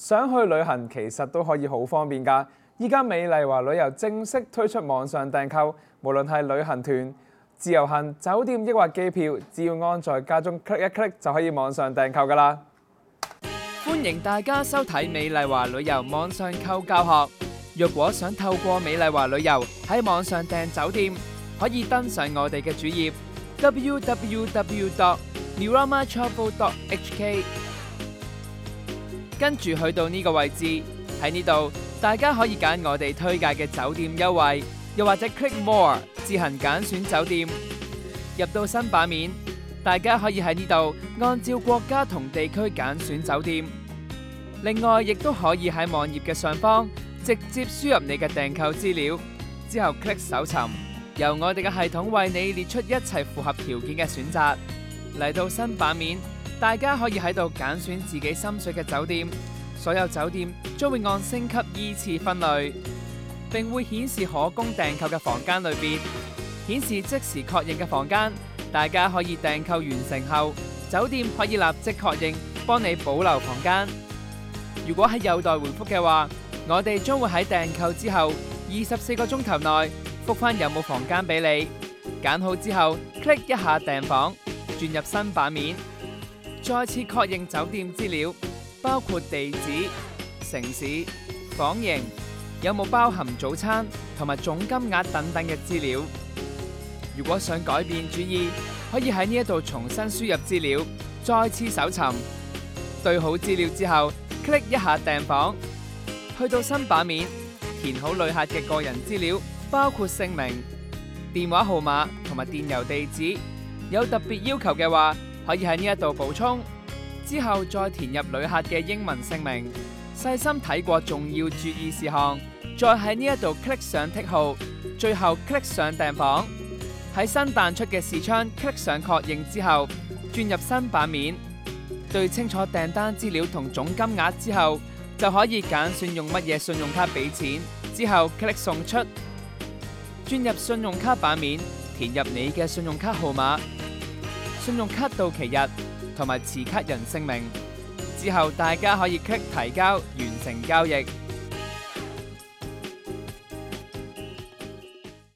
想去旅行其實都可以好方便㗎。依家美麗華旅遊正式推出網上訂購，無論係旅行團、自由行、酒店抑或機票，只要安在家中 click 一 click 就可以網上訂購㗎啦。歡迎大家收睇美麗華旅遊網上購教學。若果想透過美麗華旅遊喺網上訂酒店，可以登上我哋嘅主頁 www.miramar.travel.hk， 跟住去到呢個位置，喺呢度大家可以揀我哋推介嘅酒店優惠，又或者 click more 自行揀選酒店。入到新版面，大家可以喺呢度按照國家同地區揀選酒店。另外，亦都可以喺網頁嘅上方直接輸入你嘅訂購資料，之後 click 搜尋，由我哋嘅系統為你列出一切符合條件嘅選擇。嚟到新版面，大家可以喺度揀選自己心水嘅酒店，所有酒店將會按星級依次分類，並會顯示可供訂購嘅房間類別，顯示即時確認嘅房間。大家可以訂購完成後，酒店可以立即確認，幫你保留房間。如果係有待回覆嘅話，我哋將會喺訂購之後24個鐘頭內覆返有冇房間俾你。揀好之後 ，click 一下訂房，轉入新版面，再次確認酒店資料，包括地址、城市、房型，有冇包含早餐同埋總金額等等嘅資料。如果想改變主意，可以喺呢一度重新輸入資料，再次搜尋，對好資料之後 click 一下訂房。去到新版面，填好旅客嘅個人資料，包括姓名、電話號碼同埋電郵地址。有特別要求嘅話，可以喺呢一度補充。之後再填入旅客嘅英文姓名，細心睇過重要注意事項，再喺呢一度 click 上剔號，最後 click 上訂房。喺新彈出嘅視窗 click 上確認之後，轉入新版面，對清楚訂單資料同總金額之後，就可以揀選用乜嘢信用卡俾錢，之後 click 送出，轉入信用卡版面，填入你嘅信用卡號碼、信用卡到期日同埋持卡人姓名，之後大家可以 click 提交完成交易。